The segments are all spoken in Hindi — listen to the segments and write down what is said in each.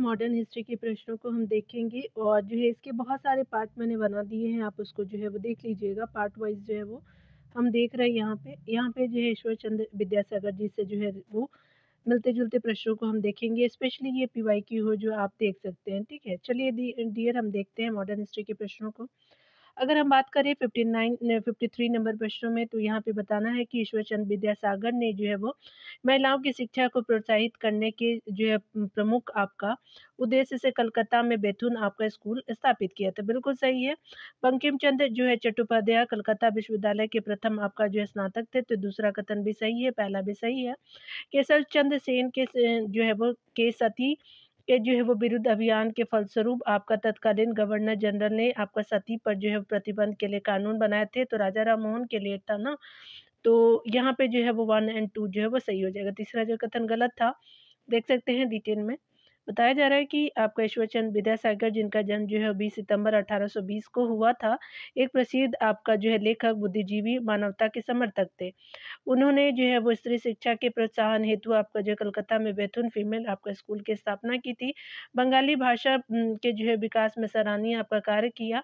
मॉडर्न हिस्ट्री के प्रश्नों को हम देखेंगे और जो है इसके बहुत सारे पार्ट मैंने बना दिए हैं, आप उसको जो है वो देख लीजिएगा। पार्ट वाइज जो है वो हम देख रहे हैं। यहाँ पे जो है ईश्वर चंद्र विद्यासागर जी से जो है वो मिलते-जुलते प्रश्नों को हम देखेंगे। स्पेशली ये पीवाईक्यू हो जो आप देख सकते हैं, ठीक है? चलिए डियर हम देखते हैं मॉडर्न हिस्ट्री के प्रश्नों को। अगर हम बात करें 53 नंबर प्रश्नों में, तो यहाँ पे बताना है कि ईश्वर चंद्र विद्यासागर ने जो है वो महिलाओं की शिक्षा को प्रोत्साहित करने के जो है प्रमुख आपका उद्देश्य से कलकत्ता में बैथुन आपका स्कूल स्थापित किया था। बिल्कुल सही है। बंकिम चंद्र जो है चट्टोपाध्याय कलकत्ता विश्वविद्यालय के प्रथम आपका जो है स्नातक थे, तो दूसरा कथन भी सही है, पहला भी सही है। केशव चंद्र सेन के जो है वो के सती के जो है वो विरुद्ध अभियान के फलस्वरूप आपका तत्कालीन गवर्नर जनरल ने आपका सती पर जो है प्रतिबंध के लिए कानून बनाए थे, तो राजा राम मोहन के लिए था ना। तो यहाँ पे जो है वो 1 एंड 2 जो है वो सही हो जाएगा। तीसरा जो कथन गलत था, देख सकते हैं डिटेल में। बताया जा रहा है कि आपका ईश्वरचंद विद्यासागर जिनका जन्म जो है 20 सितंबर 1820 को हुआ था, एक प्रसिद्ध आपका जो है लेखक, बुद्धिजीवी, मानवता के समर्थक थे। उन्होंने जो है वो स्त्री शिक्षा के प्रोत्साहन हेतु आपका जो कलकत्ता में बैथुन फीमेल आपका स्कूल की स्थापना की थी। बंगाली भाषा के जो है विकास में सराहनीय आपका कार्य किया।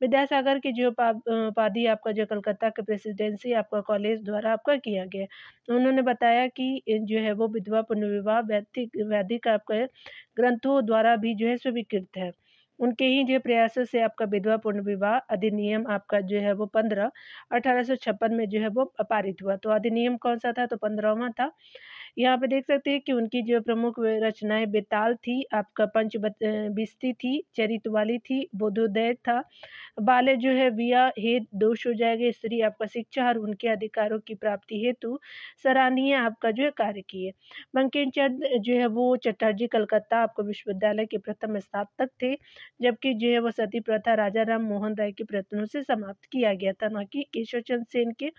विद्यासागर की जो उपाधि आपका जो कलकत्ता के प्रेसिडेंसी आपका कॉलेज द्वारा आपका किया गया। उन्होंने बताया कि जो है वो विधवा पुनर्विवाह वैदिक आपका ग्रंथों द्वारा भी जो है स्वीकृत है। उनके ही जो प्रयासों से आपका विधवा पुनर्विवाह अधिनियम आपका जो है वो 15 1856 में जो है वो पारित हुआ। तो अधिनियम कौन सा था? तो 15वां था। यहाँ पे देख सकते हैं कि उनकी जो प्रमुख रचनाएं बेताल थी, आपका बिस्ती थी, चरितवाली थी, बोधोदय था। बाले जो है विया हेत दोष हो जाएगा। स्त्री आपका शिक्षा और उनके अधिकारों की प्राप्ति हेतु सराहनीय आपका जो है कार्य किए। बंकिम चंद्र जो है वो चटर्जी कलकत्ता आपको विश्वविद्यालय के प्रथम स्नातक थे, जबकि जो है वो सती प्रथा राजा राम मोहन राय के प्रयत्नों से समाप्त किया गया था, ना कि केशव चंद्र सेन के।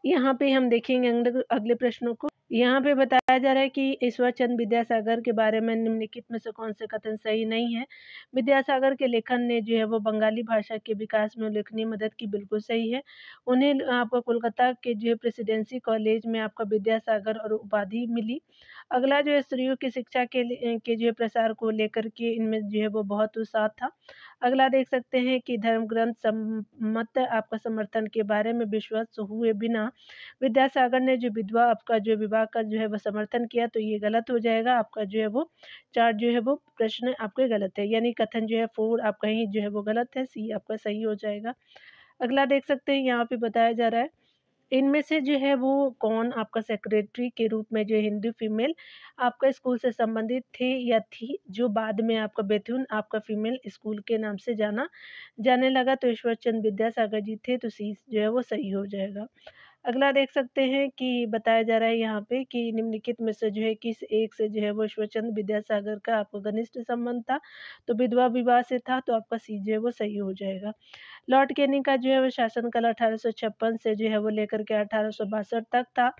यहाँ पे हम देखेंगे अगले प्रश्नों को। यहाँ पे बताया जा रहा है कि ईश्वर चंद्र विद्यासागर के बारे में निम्नलिखित में से कौन से कथन सही नहीं है। विद्यासागर के लेखन ने जो है वो बंगाली भाषा के विकास में उल्लेखनीय मदद की। बिल्कुल सही है। उन्हें आपको कोलकाता के जो है प्रेसिडेंसी कॉलेज में आपका विद्यासागर और उपाधि मिली। अगला जो है स्त्रियों की शिक्षा के जो है प्रसार को लेकर के इनमें जो है वो बहुत उत्साह था। अगला देख सकते हैं कि धर्म ग्रंथ सम्मत आपका समर्थन के बारे में विश्वास हुए बिना विद्यासागर ने जो विधवा आपका जो विवाह का जो है वो समर्थन किया, तो ये गलत हो जाएगा। आपका जो है वो 4 जो है वो प्रश्न आपके गलत है, यानी कथन जो है 4 आपका ही जो है वो गलत है, सी आपका सही हो जाएगा। अगला देख सकते हैं, यहाँ पे बताया जा रहा है इनमें से जो है वो कौन आपका सेक्रेटरी के रूप में जो हिंदू फीमेल आपका स्कूल से संबंधित थे या थी, जो बाद में आपका बेथुन आपका फीमेल स्कूल के नाम से जाने लगा। तो ईश्वर चंद्र विद्यासागर जी थे, तो सी जो है वो सही हो जाएगा। अगला देख सकते हैं कि बताया जा रहा है यहाँ पे कि निम्नलिखित में से जो है किस एक से जो है वो ईश्वरचंद विद्यासागर का आपको घनिष्ठ संबंध था, तो विधवा विवाह से था, तो आपका सी जो है वो सही हो जाएगा। लॉर्ड कैनिंग का जो है वो शासनकाल 1856 से जो है वो लेकर के 1862 तक था।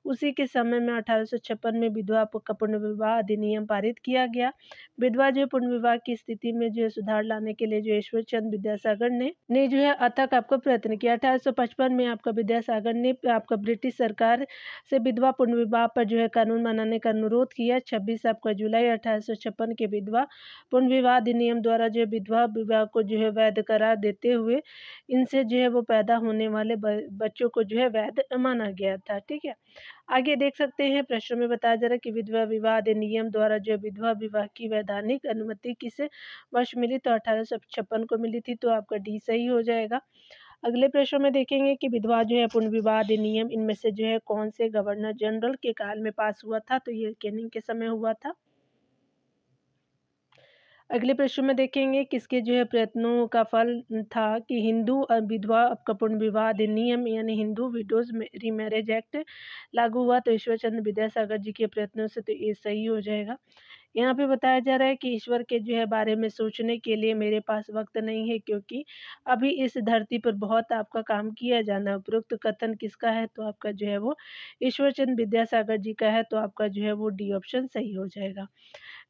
उसी के समय में 1856 में विधवा का पुनर्विवाह अधिनियम पारित किया गया। विधवा जो पुनर्विवाह की स्थिति में जो है सुधार लाने के लिए जो ईश्वरचंद विद्यासागर ने जो है अथक आपको प्रयत्न किया। 1855 में आपका विद्यासागर ने आपका ब्रिटिश सरकार से विधवा पुनर्विवाह पर जो है कानून बनाने का अनुरोध किया। 26 आपका जुलाई 1856 के विधवा पुनर्विवाह अधिनियम द्वारा जो है विधवा विवाह को जो है वैध करार देते हुए इनसे जो है वो पैदा होने वाले बच्चों को जो है वैध माना गया था। ठीक है, आगे देख सकते हैं प्रश्न में बताया जा रहा है कि विधवा विवाह अधिनियम द्वारा जो है विधवा विवाह की वैधानिक अनुमति किस वर्ष मिली, तो 1856 को मिली थी, तो आपका डी सही हो जाएगा। अगले प्रश्न में देखेंगे कि विधवा जो है पुनर्विवाह अधिनियम इनमें से जो है कौन से गवर्नर जनरल के काल में पास हुआ था, तो ये कैनिंग के समय हुआ था। अगले प्रश्न में देखेंगे किसके जो है प्रयत्नों का फल था कि हिंदू विधवा आपका पुनर्विवाह अधिनियम यानी हिंदू विडोज रीमैरिज एक्ट लागू हुआ, तो ईश्वर चंद्र विद्यासागर जी के प्रयत्नों से, तो ये सही हो जाएगा। यहाँ पे बताया जा रहा है कि ईश्वर के जो है बारे में सोचने के लिए मेरे पास वक्त नहीं है, क्योंकि अभी इस धरती पर बहुत आपका काम किया जाना है। उपरोक्त कथन किसका है, तो आपका जो है वो ईश्वर चंद्र विद्यासागर जी का है, तो आपका जो है वो डी ऑप्शन सही हो जाएगा।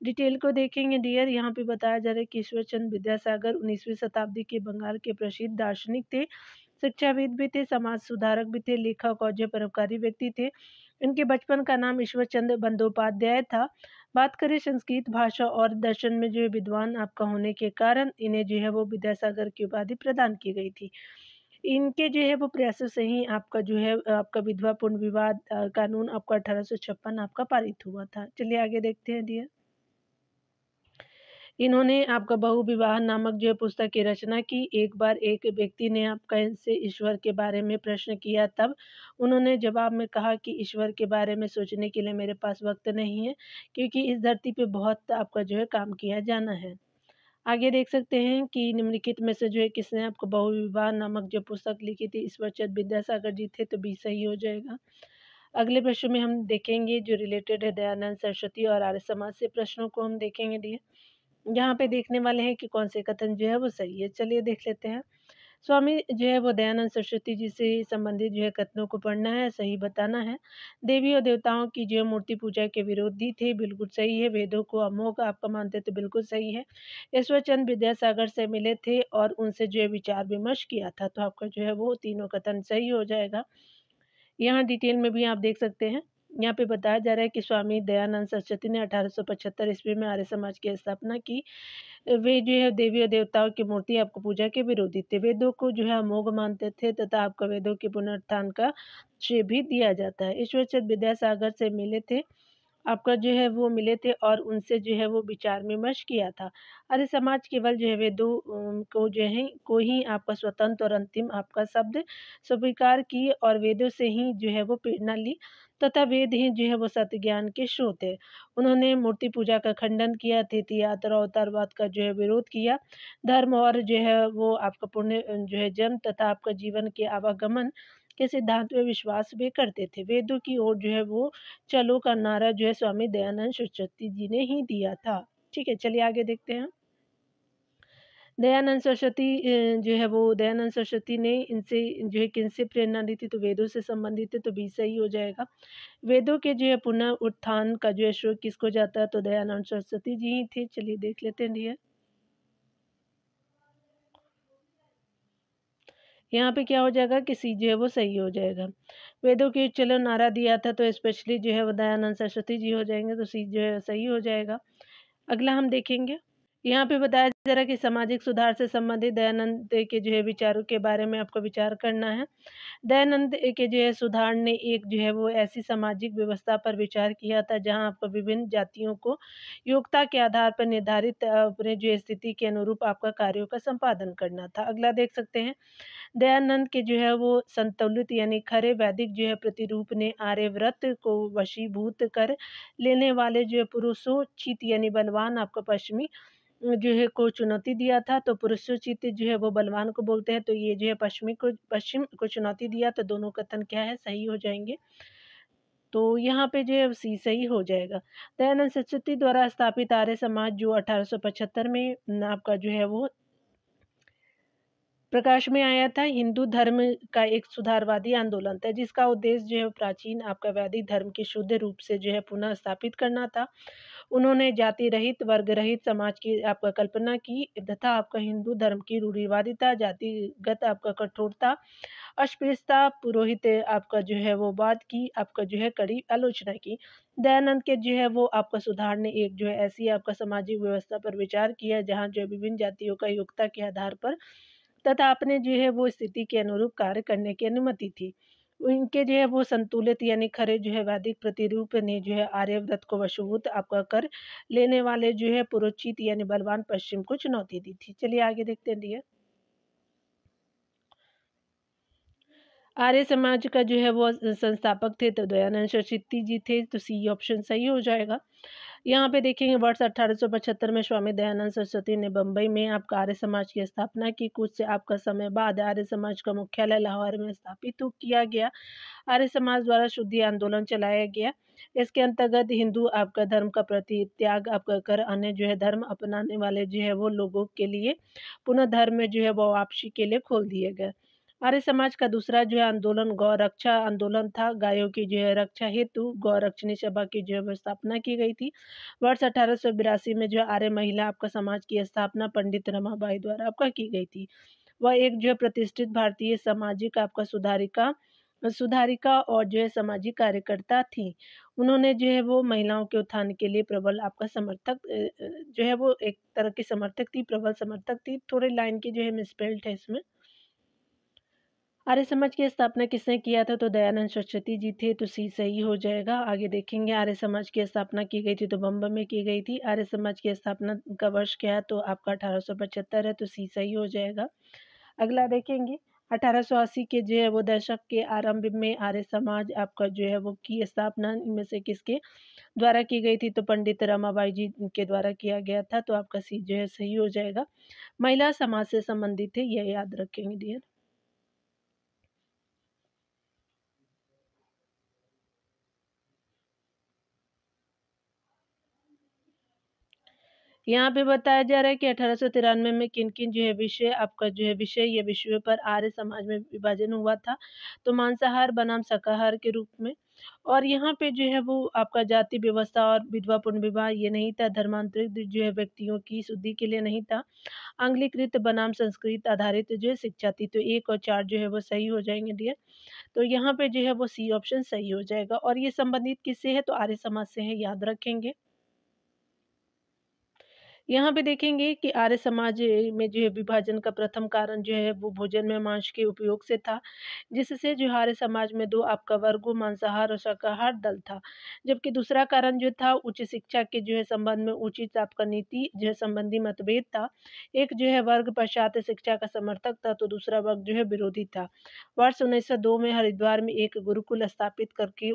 डिटेल को देखेंगे डियर। यहाँ पे बताया जा रहा है कि ईश्वर चंद्र विद्यासागर 19वीं शताब्दी के बंगाल के प्रसिद्ध दार्शनिक थे, शिक्षाविद भी थे, समाज सुधारक भी थे, लेखक और जो परोपकारी व्यक्ति थे। इनके बचपन का नाम ईश्वर चंद्र बंदोपाध्याय था। बात करें संस्कृत भाषा और दर्शन में जो है विद्वान आपका होने के कारण इन्हें जो है वो विद्यासागर की उपाधि प्रदान की गई थी। इनके जो है वो प्रयासों से ही आपका जो है आपका विधवा पूर्ण विवाह कानून आपका 1856 आपका पारित हुआ था। चलिए आगे देखते हैं डियर। इन्होंने आपका बहु विवाह नामक जो है पुस्तक की रचना की। एक बार एक व्यक्ति ने आपका इनसे ईश्वर के बारे में प्रश्न किया, तब उन्होंने जवाब में कहा कि ईश्वर के बारे में सोचने के लिए मेरे पास वक्त नहीं है, क्योंकि इस धरती पे बहुत आपका जो है काम किया जाना है। आगे देख सकते हैं कि निम्नलिखित में से जो है किसने आपको बहु विवाह नामक जो पुस्तक लिखी थी, ईश्वरचंद विद्यासागर जी थे, तो बी सही हो जाएगा। अगले प्रश्न में हम देखेंगे जो रिलेटेड है दयानंद सरस्वती और आर्य समाज से प्रश्नों को हम देखेंगे डियर। यहाँ पे देखने वाले हैं कि कौन से कथन जो है वो सही है। चलिए देख लेते हैं। स्वामी जो है वो दयानंद सरस्वती जी से संबंधित जो है कथनों को पढ़ना है, सही बताना है। देवी और देवताओं की जो है मूर्ति पूजा के विरोधी थे, बिल्कुल सही है। वेदों को अमोघ आपका मानते थे, बिल्कुल सही है। ईश्वरचंद विद्यासागर से मिले थे और उनसे जो है विचार विमर्श किया था, तो आपका जो है वो तीनों कथन सही हो जाएगा। यहाँ डिटेल में भी आप देख सकते हैं। यहाँ पे बताया जा रहा है कि स्वामी दयानंद सरस्वती ने 1875 ईस्वी में आर्य समाज की स्थापना की। वे जो है देवी और देवताओं की मूर्ति आपको पूजा के विरोधी थे। वेदों को जो है अमोघ मानते थे तथा आपका वेदों के पुनरुत्थान का श्रेय भी दिया जाता है। ईश्वरचंद विद्यासागर से मिले थे, आपका जो है वो मिले थे और उनसे जो है वो विचार विमर्श किया था। आर्य समाज केवल जो है वेदों को जो है को ही आपका स्वतंत्र और अंतिम आपका शब्द स्वीकार किए और वेदों से ही जो है वो प्रेरणा ली तथा वेद ही जो है वो सत्य ज्ञान के स्रोत है। उन्होंने मूर्ति पूजा का खंडन किया, तीर्थयात्रा और अवतारवाद का जो है विरोध किया। धर्म और जो है वो आपका पुण्य जो है जन्म तथा आपका जीवन के आवागमन के सिद्धांत में विश्वास भी करते थे। वेदों की ओर जो है वो चलो का नारा जो है स्वामी दयानंद सरस्वती जी ने ही दिया था। ठीक है, चलिए आगे देखते हैं। दयानंद सरस्वती जो है वो दयानंद सरस्वती ने इनसे जो है किनसे प्रेरणा ली थी, तो वेदों से संबंधित है, तो बी सही हो जाएगा। वेदों के जो है पुनः उत्थान का जो है श्रेय किसको जाता है, तो दयानंद सरस्वती जी ही थे। चलिए देख लेते हैं डियर। यहाँ पे क्या हो जाएगा कि सी जो है वो सही हो जाएगा। वेदों के चलो नारा दिया था, तो स्पेशली जो है वो दयानंद सरस्वती जी हो जाएंगे, तो सी जो है सही हो जाएगा। अगला हम देखेंगे। यहाँ पे बताया जा रहा है कि सामाजिक सुधार से संबंधित दयानंद के जो है विचारों के बारे में आपको विचार करना है। दयानंद के जो है सुधार ने एक जो है वो ऐसी सामाजिक व्यवस्था पर विचार किया था जहाँ आपको विभिन्न जातियों को योग्यता के आधार पर निर्धारित अपने जो स्थिति के अनुरूप आपका कार्यों का संपादन करना था। अगला देख सकते हैं। दयानंद के जो है वो संतुलित यानी खरे वैदिक जो है प्रतिरूप ने आर्यव्रत को वशीभूत कर लेने वाले जो है पुरुषोचित यानी बलवान आपका पश्चिमी जो है को चुनौती दिया था। तो पुरुषोचित जो है वो बलवान को बोलते हैं, तो ये जो है पश्चिम को चुनौती दिया, तो दोनों कथन क्या है सही हो जाएंगे। तो यहाँ पे जो है सी सही हो जाएगा। दयानंद सरस्वती द्वारा स्थापित आर्य समाज जो 1875 में आपका जो है वो प्रकाश में आया था, हिंदू धर्म का एक सुधारवादी आंदोलन था जिसका उद्देश्य जो है प्राचीन आपका वैदिक धर्म की शुद्ध रूप से जो है पुनः स्थापित करना था। उन्होंने जाति रहित वर्ग रहित समाज की आपका कल्पना की तथा आपका हिंदू धर्म की रूढ़िवादिता, जातिगत आपका कठोरता, अस्पृश्यता, पुरोहित आपका जो है वो बात की आपका जो है कड़ी आलोचना की। दयानंद के जो है वो आपका सुधार ने एक जो है ऐसी आपका सामाजिक व्यवस्था पर विचार किया जहाँ जो है विभिन्न जातियों का योग्यता के आधार पर तथा अपने जो है वो स्थिति के अनुरूप कार्य करने की अनुमति थी। इनके जो है वो संतुलित यानी खरे जो है वैदिक प्रतिरूप ने जो है आर्यव्रत को वशीभूत आपका कर लेने वाले जो है पुरोचित यानी बलवान पश्चिम को चुनौती दी थी। चलिए आगे देखते हैं डियर। आर्य समाज का जो है वो संस्थापक थे तो दयानंद सरस्वती जी थे, तो सी ऑप्शन सही हो जाएगा। यहाँ पे देखेंगे वर्ष 1875 में स्वामी दयानंद सरस्वती ने बम्बई में आपका आर्य समाज की स्थापना की। कुछ से आपका समय बाद आर्य समाज का मुख्यालय लाहौर में स्थापित किया गया। आर्य समाज द्वारा शुद्धि आंदोलन चलाया गया। इसके अंतर्गत हिंदू आपका धर्म का परित्याग आपका कर अन्य जो है धर्म अपनाने वाले जो है वो लोगों के लिए पुनः धर्म में जो है वो वापसी के लिए खोल दिए गए। आर्य समाज का दूसरा जो है आंदोलन गौ रक्षा आंदोलन था। गायों की जो है रक्षा हेतु गौ रक्षणी सभा की जो है स्थापना की गई थी। वर्ष 1882 में जो आर्य महिला आपका समाज की स्थापना पंडित रमाबाई द्वारा आपका की गई थी। वह एक जो है प्रतिष्ठित भारतीय सामाजिक आपका सुधारिका सुधारिका और जो है सामाजिक कार्यकर्ता थीं। उन्होंने जो है वो महिलाओं के उत्थान के लिए प्रबल आपका समर्थक जो है वो एक तरह की समर्थक थी, प्रबल समर्थक थी। थोड़ी लाइन की जो है मिसप्लेल्ड है इसमें। आर्य समाज की स्थापना किसने किया था? तो दयानंद सरस्वती जी थे, तो सी सही हो जाएगा। आगे देखेंगे आर्य समाज की स्थापना की गई थी तो बम्बई में की गई थी। आर्य समाज की स्थापना का वर्ष क्या है? तो आपका 1875 है, तो सी सही हो जाएगा। अगला देखेंगे 1880 के जो है वो दशक के आरंभ में आर्य समाज आपका जो है वो की स्थापना इनमें से किसके द्वारा की गई थी? तो पंडित रमाबाई जी के द्वारा किया गया था, तो आपका सी जो है सही हो जाएगा। महिला समाज से संबंधित है, यह याद रखेंगे डियर। यहाँ पे बताया जा रहा है कि 1893 में किन-किन जो है विषय आपका जो है विषय या विषयों पर आर्य समाज में विभाजन हुआ था। तो मांसाहार बनाम शाकाहार के रूप में। और यहाँ पे जो है वो आपका जाति व्यवस्था और विधवा पुनर्विवाह ये नहीं था। धर्मांतरित जो है व्यक्तियों की शुद्धि के लिए नहीं था। आंग्लीकृत बनाम संस्कृत आधारित जो है शिक्षा थी। तो 1 और 4 जो है वो सही हो जाएँगे डियर। तो यहाँ पे जो है वो सी ऑप्शन सही हो जाएगा और ये संबंधित किससे है? तो आर्य समाज से है, याद रखेंगे। यहाँ पे देखेंगे कि आर्य समाज में जो है विभाजन का प्रथम कारण जो है वो भोजन में मांस के उपयोग से था, जिससे जो आर्य समाज में 2 आपका वर्गों मांसाहार और शाकाहार दल था। जबकि दूसरा कारण जो था उच्च शिक्षा के जो है संबंध में उचित आपका नीति जो है संबंधी मतभेद था। एक जो है वर्ग पाश्चात्य शिक्षा का समर्थक था, तो दूसरा वर्ग जो है विरोधी था। वर्ष 1902 में हरिद्वार में एक गुरुकुल स्थापित करके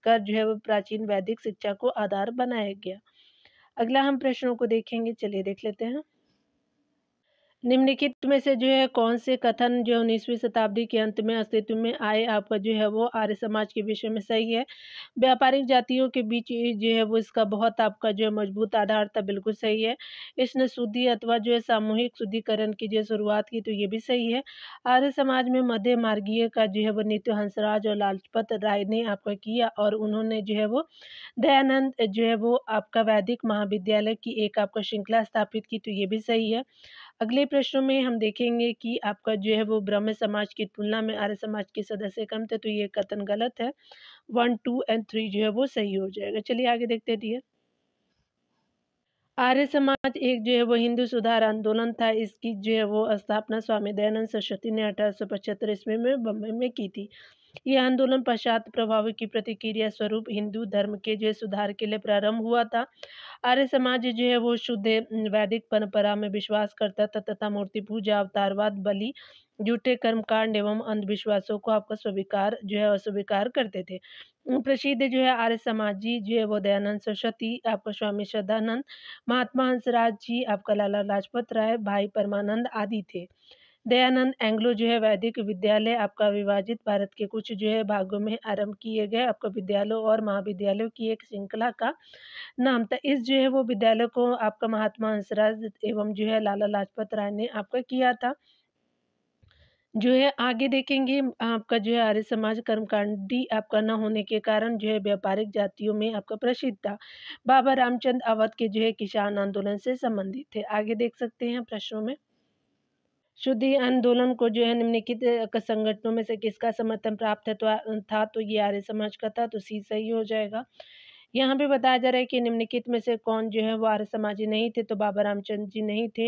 कर जो है वो प्राचीन वैदिक शिक्षा को आधार बनाया गया। अगला हम प्रश्नों को देखेंगे, चलिए देख लेते हैं। निम्नलिखित में से जो है कौन से कथन जो 19वीं शताब्दी के अंत में अस्तित्व में आए आपका जो है वो आर्य समाज के विषय में सही है। व्यापारिक जातियों के बीच ये जो है वो इसका बहुत आपका जो है मजबूत आधार था, बिल्कुल सही है। इसने शुद्धि अथवा जो है सामूहिक शुद्धिकरण की जो शुरुआत की, तो ये भी सही है। आर्य समाज में मध्य मार्गीय का जो है वो नित्य हंसराज और लाजपत राय ने आपका किया और उन्होंने जो है वो दयानंद जो है वो आपका वैदिक महाविद्यालय की एक आपका श्रृंखला स्थापित की, तो ये भी सही है। अगले प्रश्नों में हम देखेंगे कि आपका जो है वो ब्राह्मण समाज की तुलना में आर्य समाज के सदस्य कम थे, तो ये कथन गलत है। 1, 2 एंड 3 जो है वो सही हो जाएगा। चलिए आगे देखते हैं डियर। आर्य समाज एक जो है वो हिंदू सुधार आंदोलन था। इसकी जो है वो स्थापना स्वामी दयानंद सरस्वती ने 1875 ईस्वी में बम्बई में की थी। यह आंदोलन पाश्चात्य प्रभाव की प्रतिक्रिया स्वरूप हिंदू धर्म के जो है सुधार के लिए प्रारंभ हुआ था। आर्य समाज जो है वो शुद्ध वैदिक परंपरा में विश्वास करता था तथा मूर्ति पूजा, अवतारवाद, बलि, झूठे कर्मकांड एवं अंधविश्वासों को आपका स्वीकार जो है अस्वीकार करते थे। प्रसिद्ध जो है आर्य समाजी जो है वो दयानंद सरस्वती, आपका स्वामी श्रद्धानंद, महात्मा हंसराज जी, आपका लाला लाजपत राय, भाई परमानंद आदि थे। दयानंद एंग्लो जो है वैदिक विद्यालय आपका विभाजित भारत के कुछ जो है भागों में आरंभ किए गए आपका विद्यालयों और महाविद्यालयों की एक श्रृंखला का नाम था। इस जो है वो विद्यालय को आपका महात्मा हंसराज एवं जो है लाला लाजपत राय ने आपका किया था। जो है आगे देखेंगे आपका जो है आर्य समाज कर्मकांडी आपका न होने के कारण जो है व्यापारिक जातियों में आपका प्रसिद्ध था। बाबा रामचंद्र अवध के जो है किसान आंदोलन से संबंधित थे। आगे देख सकते हैं प्रश्नों में। शुद्धि आंदोलन को जो है निम्नलिखित संगठनों में से किसका समर्थन प्राप्त है तो ये आर्य समाज का था, तो सी सही हो जाएगा। यहाँ पे बताया जा रहा है कि निम्नलिखित में से कौन जो है वो आर्य समाजी नहीं थे, तो बाबा रामचंद्र जी नहीं थे,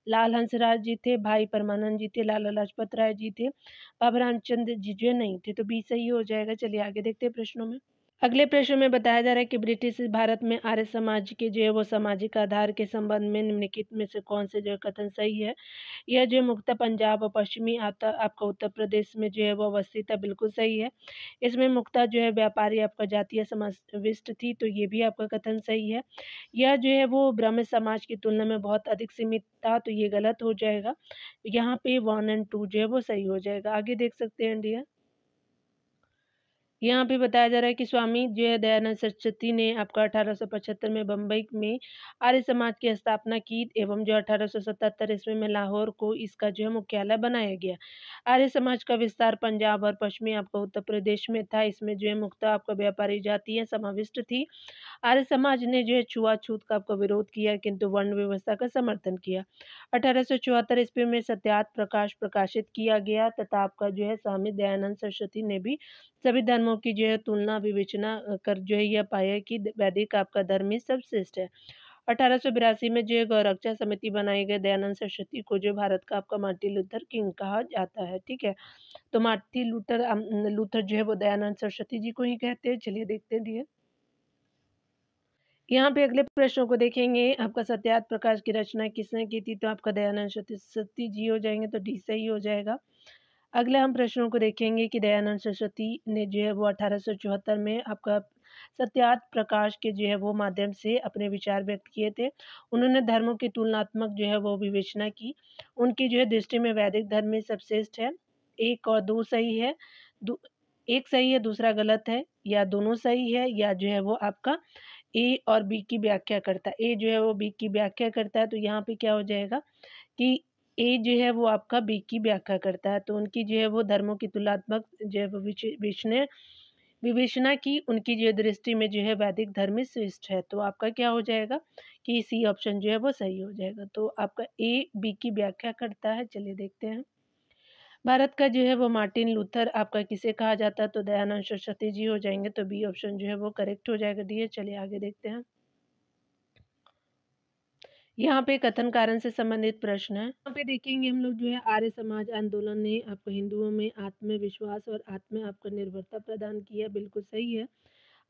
लाल हंसराज जी थे, भाई परमानंद जी थे, लाला लाजपत राय जी थे, बाबा रामचंद्र जी जो नहीं थे, तो बी सही हो जाएगा। चलिए आगे देखते हैं प्रश्नों में। अगले प्रश्न में बताया जा रहा है कि ब्रिटिश भारत में आर्य समाज के जो है वो सामाजिक आधार के संबंध में निम्नलिखित में से कौन से जो है कथन सही है। यह जो मुख्यतः पंजाब और पश्चिमी आता आपका उत्तर प्रदेश में जो है वो अवस्थित है, बिल्कुल सही है। इसमें मुख्यतः जो है व्यापारी आपका जातीय समाविष्ट थी, तो ये भी आपका कथन सही है। यह जो है वो ब्राह्मण समाज की तुलना में बहुत अधिक सीमित था, तो ये गलत हो जाएगा। यहाँ पे 1 एंड 2 जो है वो सही हो जाएगा। आगे देख सकते हैं डियर। यहाँ पे बताया जा रहा है कि स्वामी जो है दयानंद सरस्वती ने आपका 1875 में बम्बई में आर्य समाज की स्थापना की एवं जो 1877 ईस्वी में लाहौर को इसका जो है मुख्यालय बनाया गया। आर्य समाज का विस्तार पंजाब और पश्चिमी आपका उत्तर प्रदेश में था। इसमें जो है मुख्यतः आपका व्यापारी जातियाँ समाविष्ट थी। आर्य समाज ने जो है छुआछूत का आपका विरोध किया किंतु वर्ण व्यवस्था का समर्थन किया। 1874 ईस्वी में सत्यार्थ प्रकाश प्रकाशित किया गया तथा आपका जो है स्वामी दयानंद सरस्वती ने भी सभी धर्मों की जो है तुलना विवेचना कर जो है यह पाया कि वैदिक आपका धर्म ही सर्वश्रेष्ठ है। 1882 में जो है गौरक्षा समिति बनाई गई। दयानंद सरस्वती को जो भारत का आपका मार्टिन लूथर किंग कहा जाता है। ठीक है, तो मार्टिन लूथर जो है वो दयानंद सरस्वती जी को ही कहते हैं। चलिए देखते हैं डियर। यहाँ पे अगले प्रश्नों को देखेंगे। आपका सत्यार्थ प्रकाश की रचना किसने की थी? तो आपका दयानंद सरस्वती जी हो जाएंगे, तो डी सही हो जाएगा। अगले हम प्रश्नों को देखेंगे कि दयानंद सरस्वती ने जो है वो 1874 में आपका सत्यार्थ प्रकाश के जो है वो माध्यम से अपने विचार व्यक्त किए थे। उन्होंने धर्मों की तुलनात्मक जो है वो विवेचना की। उनकी जो है दृष्टि में वैदिक धर्म ही सबश्रेष्ठ है। एक और दो सही है, एक सही है दूसरा गलत है, या दोनों सही है, या जो है वो आपका ए और बी की व्याख्या करता है। ए जो है वो बी की व्याख्या करता है, तो यहाँ पे क्या हो जाएगा कि ए जो है वो आपका बी की व्याख्या करता है। तो उनकी जो है वो धर्मों की तुलनात्मक जो है वो विवेचना की। उनकी जो दृष्टि में जो है वैदिक धर्म ही श्रेष्ठ है। तो आपका क्या हो जाएगा कि सी ऑप्शन जो है वो सही हो जाएगा। तो आपका ए बी की व्याख्या करता है। चलिए देखते हैं। भारत का जो है वो मार्टिन लूथर आपका किसे कहा जाता है? तो दयानंद सरस्वती जी हो जाएंगे। तो बी ऑप्शन जो है वो करेक्ट हो जाएगा डी। चलिए आगे देखते हैं। यहाँ पे कथन कारण से संबंधित प्रश्न है। यहाँ पे देखेंगे हम लोग जो है आर्य समाज आंदोलन ने आपको हिंदुओं में आत्मविश्वास और आत्म आपका निर्भरता प्रदान किया। बिल्कुल सही है।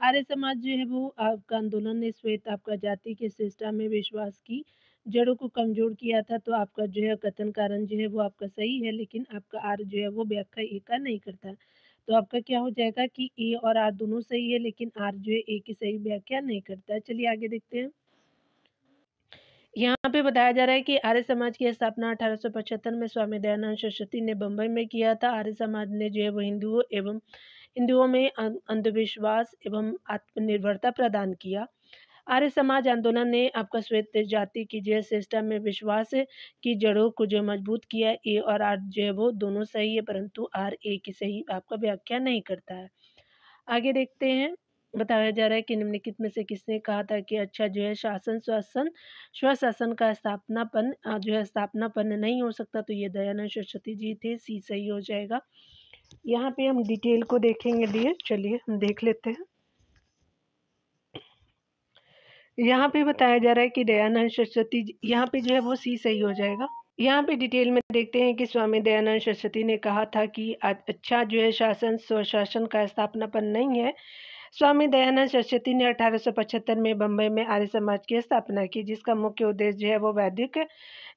आर्य समाज जो है वो आपका आंदोलन ने श्वेत आपका जाति के श्रेष्ठता में विश्वास की जड़ों को कमजोर किया था। तो आपका जो है कथन कारण जो है वो आपका सही है, लेकिन आपका आर जो है वो व्याख्या ए का नहीं करता। तो आपका क्या हो जाएगा कि ए और आर दोनों सही है, लेकिन आर जो है ए की सही व्याख्या नहीं करता है। चलिए आगे देखते हैं। यहाँ पे बताया जा रहा है कि आर्य समाज की स्थापना 1875 में स्वामी दयानंद सरस्वती ने बम्बई में किया था। आर्य समाज ने जो है वो हिंदुओं में अंधविश्वास एवं आत्मनिर्भरता प्रदान किया। आर्य समाज आंदोलन ने आपका श्वेत जाति की जो है श्रेष्ठता में विश्वास की जड़ों को जो मजबूत किया। ए और आर जो है वो दोनों सही है, परंतु आर ए की सही आपका व्याख्या नहीं करता है। आगे देखते हैं। बताया जा रहा है कि निम्नलिखित में से किसने कहा था कि अच्छा जो है स्वशासन का स्थापनापन जो है स्थापनापन नहीं हो सकता? तो ये दयानंद सरस्वती जी थे। सी सही हो जाएगा। यहाँ पे हम डिटेल को देखेंगे डियर। चलिए हम देख लेते हैं। यहाँ पे बताया जा रहा है कि दयानंद सरस्वती जी, यहाँ पे जो है वो सी सही हो जाएगा। यहाँ पे डिटेल में देखते हैं कि स्वामी दयानंद सरस्वती ने कहा था कि अच्छा जो है शासन स्वशासन का स्थापनापन नहीं है। स्वामी दयानंद सरस्वती ने 1875 में बम्बई में आर्य समाज की स्थापना की, जिसका मुख्य उद्देश्य जो है वो वैदिक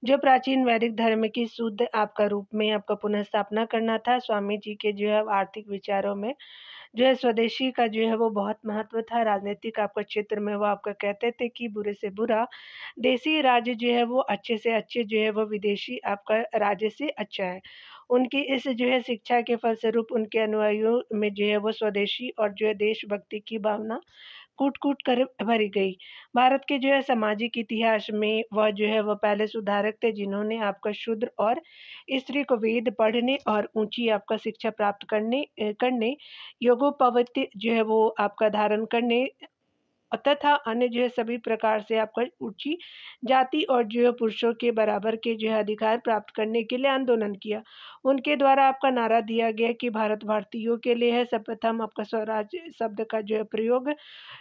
जो प्राचीन वैदिक धर्म की शुद्ध आपका रूप में आपका पुनः स्थापना करना था। स्वामी जी के जो है आर्थिक विचारों में जो है स्वदेशी का जो है वो बहुत महत्व था। राजनीतिक आपका क्षेत्र में वो आपका कहते थे कि बुरे से बुरा देसी राज्य जो है वो अच्छे से अच्छे जो है वो विदेशी आपका राज्य से अच्छा है। उनकी इस जो है शिक्षा के फलस्वरूप उनके अनुयायियों में जो है वो स्वदेशी और जो है देशभक्ति की भावना कूट-कूट कर भरी गई। भारत के जो है सामाजिक इतिहास में वह जो है वह पहले सुधारक थे, जिन्होंने आपका शूद्र और स्त्री को वेद पढ़ने और ऊँची आपका शिक्षा प्राप्त करने योगोपवीत जो है वो आपका धारण करने तथा अन्य जो है सभी प्रकार से आपका ऊँची जाति और जो है पुरुषों के बराबर के जो है अधिकार प्राप्त करने के लिए आंदोलन किया। उनके द्वारा आपका नारा दिया गया कि भारत भारतीयों के लिए है। सर्वप्रथम आपका स्वराज शब्द का जो है प्रयोग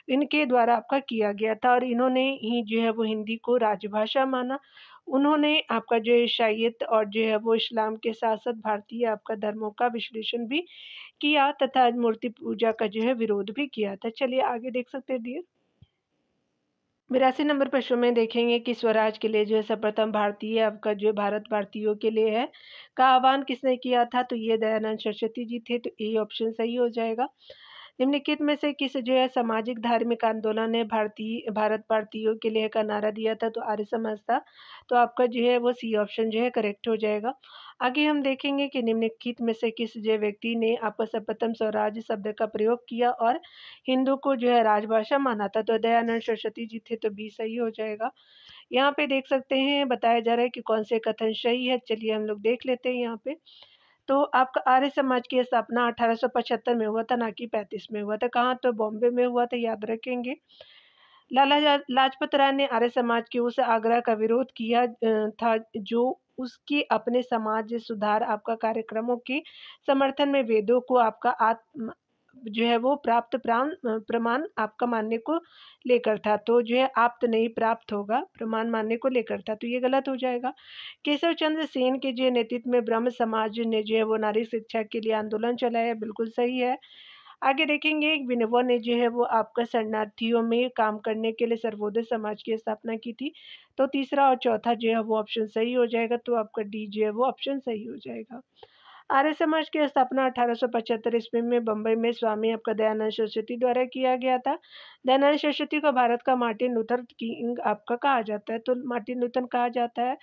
इनके द्वारा आपका किया गया था और इन्होंने ही जो है वो हिंदी को राजभाषा माना। उन्होंने आपका जो है ईसाईयत और जो है वो इस्लाम के साथ-साथ भारतीय आपका धर्मों का विश्लेषण भी किया तथा मूर्ति पूजा का जो है विरोध भी किया था। चलिए आगे देख सकते हैं डियर। 82 नंबर प्रश्न में देखेंगे कि स्वराज के लिए जो है सर्वप्रथम भारतीय आपका जो भारत भारतीयों के लिए है का आह्वान किसने किया था? तो ये दयानंद सरस्वती जी थे। तो ए ऑप्शन सही हो जाएगा। निम्नलिखित में से किस जो है सामाजिक धार्मिक आंदोलन ने भारत भारतीयों के लिए का नारा दिया था? तो आर्य समाज था। तो आपका जो है वो सी ऑप्शन जो है करेक्ट हो जाएगा। आगे हम देखेंगे कि निम्नलिखित में से किस जो व्यक्ति ने आपका सर्वप्रथम स्वराज शब्द का प्रयोग किया और हिंदू को जो है राजभाषा माना था? तो दयानंद सरस्वती जी थे, तो बी सही हो जाएगा। यहाँ पे देख सकते हैं बताया जा रहा है कि कौन से कथन सही है। चलिए हम लोग देख लेते हैं यहाँ पे। तो आपका आर्य समाज की स्थापना 1875 में हुआ था, ना कि 35 में हुआ था। कहाँ? तो बॉम्बे में हुआ था, याद रखेंगे। लाजपत राय ने आर्य समाज के उस आग्रह का विरोध किया था जो उसकी अपने समाज सुधार आपका कार्यक्रमों के समर्थन में वेदों को आपका आत्म जो है वो प्राप्त प्रमाण आपका मानने को लेकर था। तो जो है आप्त नहीं प्राप्त होगा, प्रमाण मानने को लेकर था, तो ये गलत हो जाएगा। केशव चंद्र सेन के जो नेतृत्व में ब्रह्म समाज ने जो है वो नारी शिक्षा के लिए आंदोलन चलाया, बिल्कुल सही है। आगे देखेंगे विनोबा ने जो है वो आपका शरणार्थियों में काम करने के लिए सर्वोदय समाज की स्थापना की थी। तो तीसरा और चौथा जो है वो ऑप्शन सही हो जाएगा। तो आपका डी जो है वो ऑप्शन सही हो जाएगा। आर्य समाज की स्थापना 1875 ईस्वी में बंबई में स्वामी आपका दयानंद सरस्वती द्वारा किया गया था। दयानंद सरस्वती को भारत का मार्टिन लूथर किंग आपका कहा जाता है, तो मार्टिन लूथर कहा जाता है।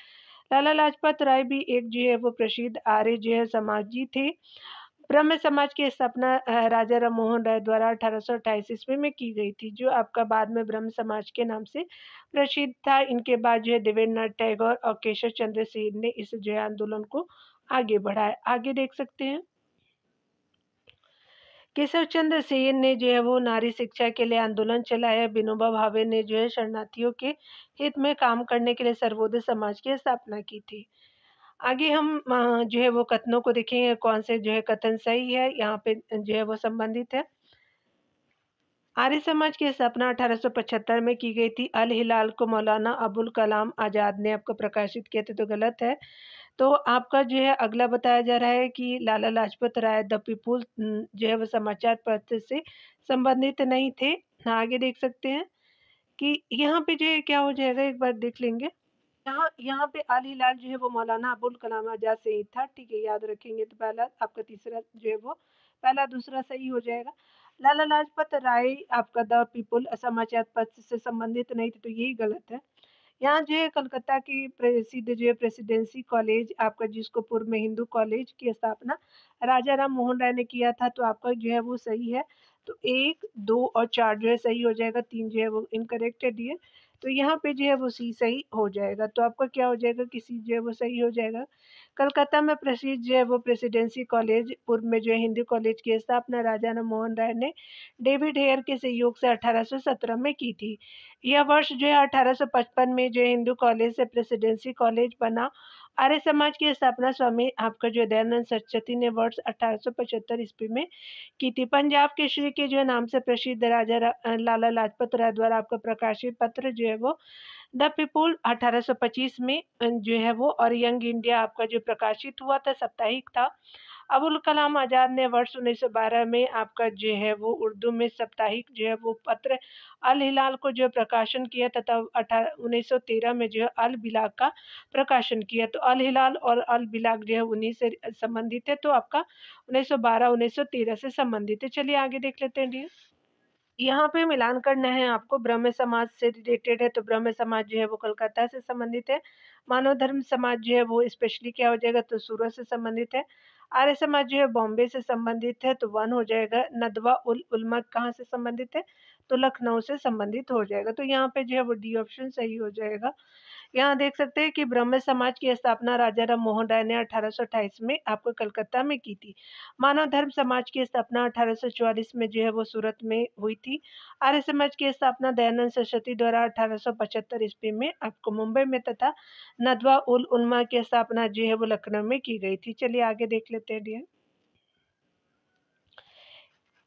लाला लाजपत राय भी एक जो है वो प्रसिद्ध आर्य जो है समाजी थे। ब्रह्म समाज की स्थापना राजा राम मोहन राय द्वारा 1828 ईस्वी में की गई थी, जो आपका बाद में ब्रह्म समाज के नाम से प्रसिद्ध था। इनके बाद जो है देवेंद्रनाथ टैगोर और केशव चंद्र सेन ने इस जो है आंदोलन को आगे बढ़ाया। आगे देख सकते हैं केशव चंद्र सेन ने जो है वो नारी शिक्षा के लिए आंदोलन चलाया। विनोबा भावे ने जो है शरणार्थियों के हित में काम करने के लिए सर्वोदय समाज की स्थापना की थी। आगे हम जो है वो कथनों को देखेंगे कौन से जो है कथन सही है, यहाँ पे जो है वो संबंधित है। आर्य समाज की स्थापना 1875 में की गई थी। अल हिलाल को मौलाना अबुल कलाम आजाद ने आपको प्रकाशित किया था, तो गलत है। तो आपका जो है अगला बताया जा रहा है कि लाला लाजपत राय द पीपुल जो है वो समाचार पत्र से संबंधित नहीं थे। आगे देख सकते हैं कि यहाँ पे जो है क्या हो जाएगा, एक बार देख लेंगे। यहाँ यहाँ पे अल हिलाल जो है वो मौलाना अबुल कलाम आजाद से ही था, ठीक है, याद रखेंगे। तो पहला आपका तीसरा जो है वो पहला दूसरा सही हो जाएगा। लाला लाजपत राय आपका द पीपुल समाचार पत्र से संबंधित नहीं थे, तो यही गलत है। यहाँ जो है कलकत्ता की प्रसिद्ध जो है प्रेसिडेंसी कॉलेज आपका, जिसको पूर्व में हिंदू कॉलेज की स्थापना राजा राम मोहन राय ने किया था, तो आपका जो है वो सही है। तो 1, 2 और 4 जो है सही हो जाएगा, 3 जो है वो इनकरेक्ट है डियर। तो यहाँ पे जो है वो सी सही हो जाएगा। तो आपका क्या हो जाएगा कि सी जो है वो सही हो जाएगा। कलकत्ता में प्रसिद्ध जो है वो प्रेसिडेंसी कॉलेज पूर्व में जो है हिंदू कॉलेज की स्थापना राजा राम मोहन राय ने डेविड हेयर के सहयोग से 1817 में की थी। यह वर्ष जो है 1855 में जो है हिंदू कॉलेज से प्रेसिडेंसी कॉलेज बना। आर्य समाज की स्थापना स्वामी आपका जो है दयानंद सरस्वती ने वर्ष 1875 ईस्वी में की थी। पंजाब केसरी के जो है नाम से प्रसिद्ध लाला लाजपत राय द्वारा आपका प्रकाशित पत्र जो है वो द पीपुल 1825 में जो है वो, और यंग इंडिया आपका जो प्रकाशित हुआ था साप्ताहिक था। अबुल कलाम आजाद ने वर्ष 1912 में आपका जो है वो उर्दू में साप्ताहिक जो है वो पत्र अल हिलाल को जो प्रकाशन किया तथा 1913 में जो है अल बिलाग का प्रकाशन किया। तो अल हिलाल और अल बिलाग जो है उन्हीं से संबंधित है, तो आपका 1912-1913 से संबंधित है। चलिए आगे देख लेते हैं डियर। यहाँ पे मिलान करना है आपको, ब्रह्म समाज से रिलेटेड है, तो ब्रह्म समाज जो है वो कलकत्ता से संबंधित है। मानव धर्म समाज जो है वो स्पेशली क्या हो जाएगा, तो सूरत से संबंधित है। आर्य समाज जो है बॉम्बे से संबंधित है, तो 1 हो जाएगा। नदवा उल उलमा कहाँ से संबंधित है, तो लखनऊ से संबंधित हो जाएगा। तो यहाँ पे जो है वो डी ऑप्शन सही हो जाएगा। यहाँ देख सकते हैं कि ब्रह्म समाज की स्थापना राजा राम मोहन राय ने 1828 में आपको कलकत्ता में की थी। मानव धर्म समाज की स्थापना 1844 में जो है वो सूरत में हुई थी। आर्य समाज की स्थापना दयानंद सरस्वती द्वारा 1875 ईस्वी में आपको मुंबई में तथा नदवा उल उलमा की स्थापना जो है वो लखनऊ में की गई थी। चलिए आगे देख लेते हैं डियर।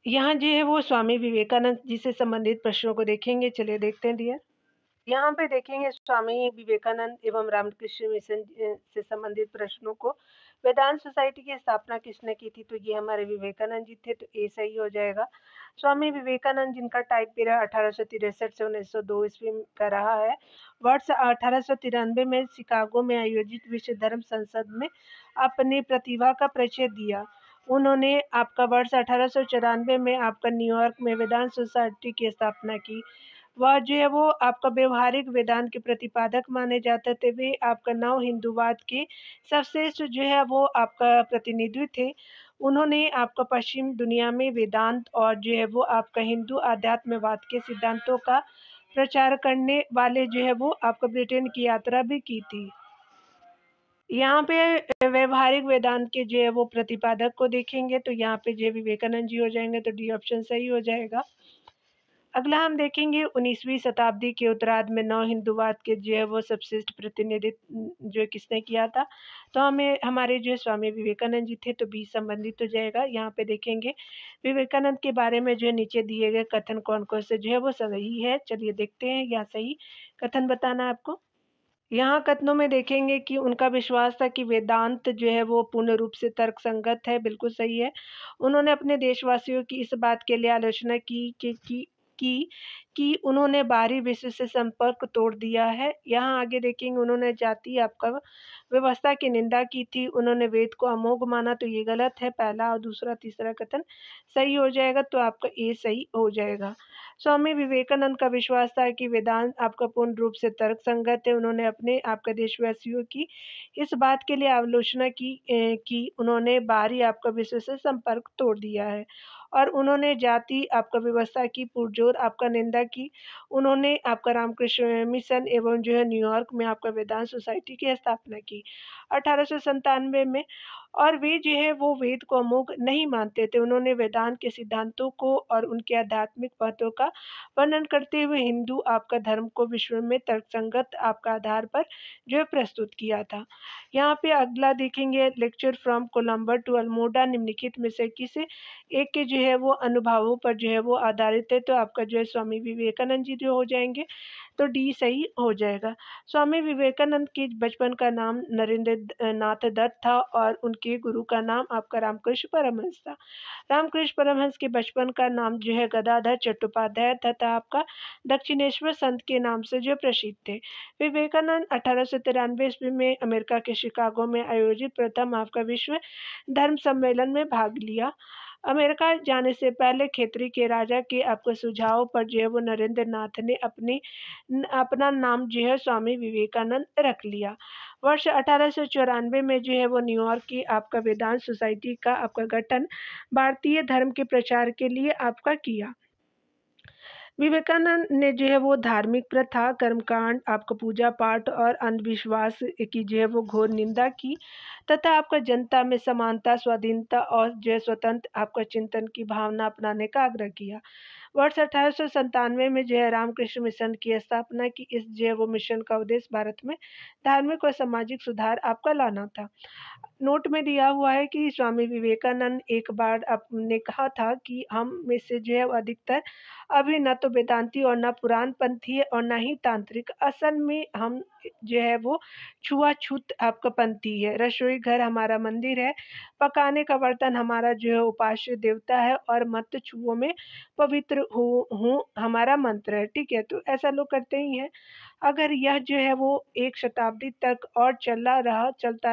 यहाँ जो है वो स्वामी विवेकानंद जी से संबंधित प्रश्नों को देखेंगे। चलिए देखते हैं डियर। यहाँ पे देखेंगे स्वामी विवेकानंद एवं रामकृष्ण मिशन से संबंधित प्रश्नों को। वेदांत सोसाइटी की स्थापना किसने की थी, तो ये हमारे विवेकानंद जी थे, तो ए सही हो जाएगा। स्वामी विवेकानंद जिनका टाइप पीरियड 1863 से 1902 ईस्वी का रहा है, वर्ष 1893 में शिकागो में आयोजित विश्व धर्म संसद में अपनी प्रतिभा का परिचय दिया। उन्होंने आपका वर्ष 1894 में आपका न्यूयॉर्क में वेदांत सोसाइटी की स्थापना की। वह जो है वो आपका व्यवहारिक वेदांत के प्रतिपादक माने जाते थे। वे आपका नव हिंदूवाद के सर्वश्रेष्ठ जो है वो आपका प्रतिनिधि थे। उन्होंने आपका पश्चिम दुनिया में वेदांत और जो है वो आपका हिंदू आध्यात्मवाद के सिद्धांतों का प्रचार करने वाले जो है वो आपका ब्रिटेन की यात्रा भी की थी। यहाँ पे व्यवहारिक वेदांत के जो है वो प्रतिपादक को देखेंगे तो यहाँ पे जो विवेकानंद जी हो जाएंगे, तो डी ऑप्शन सही हो जाएगा। अगला हम देखेंगे 19वीं शताब्दी के उत्तरार्ध में नव हिंदूवाद के जो है वो सबश्रेष्ठ प्रतिनिधित्व जो किसने किया था, तो हमें हमारे जो स्वामी विवेकानंद जी थे, तो बी संबंधित हो जाएगा। यहाँ पे देखेंगे विवेकानंद के बारे में जो नीचे दिए गए कथन कौन कौन से जो है वो सही है। चलिए देखते हैं, या सही कथन बताना है आपको। यहाँ कथनों में देखेंगे कि उनका विश्वास था कि वेदांत जो है वो पूर्ण रूप से तर्कसंगत है, बिल्कुल सही है। उन्होंने अपने देशवासियों की इस बात के लिए आलोचना की उन्होंने बाहरी विश्व से संपर्क तोड़ दिया है। यहाँ आगे देखेंगे उन्होंने जाति आपका व्यवस्था की निंदा की थी। उन्होंने वेद को अमोघ माना, तो ये गलत है। पहला और दूसरा तीसरा कथन सही हो जाएगा, तो आपका ए सही हो जाएगा। स्वामी विवेकानंद का विश्वास था कि वेदांत आपका पूर्ण रूप से तर्क संगत है। उन्होंने अपने आपका देशवासियों की इस बात के लिए आलोचना की उन्होंने बाहरी आपका विश्व से संपर्क तोड़ दिया है, और उन्होंने जाति आपका व्यवस्था की पुरजोर आपका निंदा की। उन्होंने आपका रामकृष्ण मिशन एवं जो है न्यूयॉर्क में आपका वेदांत सोसाइटी की स्थापना की 1897 में, और वे जो है वो वेद को अमोघ नहीं मानते थे। उन्होंने वेदांत के सिद्धांतों को और उनके आध्यात्मिक बातों का वर्णन करते हुए हिंदू आपका धर्म को विश्व में तर्कसंगत आपका आधार पर जो है प्रस्तुत किया था। यहाँ पे अगला देखेंगे, लेक्चर फ्रॉम कोलंबर टू अल्मोड़ा निम्नलिखित में से किसी एक के जो है वो अनुभवों पर जो है वो आधारित है, तो आपका जो है स्वामी विवेकानंद जी जो हो जाएंगे, तो डी सही हो जाएगा। स्वामी विवेकानंद के बचपन का नाम नरेंद्र नाथ दत्त था, और उनके गुरु का नाम आपका रामकृष्ण परमहंस था। रामकृष्ण परमहंस के बचपन का नाम जो है गदाधर चट्टोपाध्याय तथा आपका दक्षिणेश्वर संत के नाम से जो प्रसिद्ध थे। विवेकानंद 1893 ईस्वी में अमेरिका के शिकागो में आयोजित प्रथम आपका विश्व धर्म सम्मेलन में भाग लिया। अमेरिका जाने से पहले खेतरी के राजा के आपके सुझाव पर जो है वो नरेंद्र नाथ ने अपना नाम जो है स्वामी विवेकानंद रख लिया। वर्ष 1894 में जो है वो न्यूयॉर्क की आपका वेदांत सोसाइटी का आपका गठन भारतीय धर्म के प्रचार के लिए आपका किया। विवेकानंद ने जो है वो धार्मिक प्रथा, कर्मकांड, आपका पूजा पाठ और अंधविश्वास की जो है वो घोर निंदा की, तथा आपका जनता में समानता, स्वाधीनता और जो है स्वतंत्र आपका चिंतन की भावना अपनाने का आग्रह किया। वर्ष 1897 में जो है रामकृष्ण मिशन की स्थापना की। इस जो है वो मिशन का उद्देश्य भारत में धार्मिक और सामाजिक सुधार आपका लाना था। नोट में दिया हुआ है कि स्वामी विवेकानंद एक बार आपने कहा था कि हम में से जो है वो अधिकतर अभी न तो वेदांती और न पुराण पंथी है और न ही तांत्रिक। असल में हम जो है वो छुआछूत आपका पंथी है। रसोई घर हमारा मंदिर है, पकाने का बर्तन हमारा जो है उपास्य देवता है, और मत छुओ में पवित्र हूँ हमारा मंत्र है। ठीक है, तो ऐसा लोग करते ही हैं। अगर यह जो है वो एक शताब्दी तक और चलता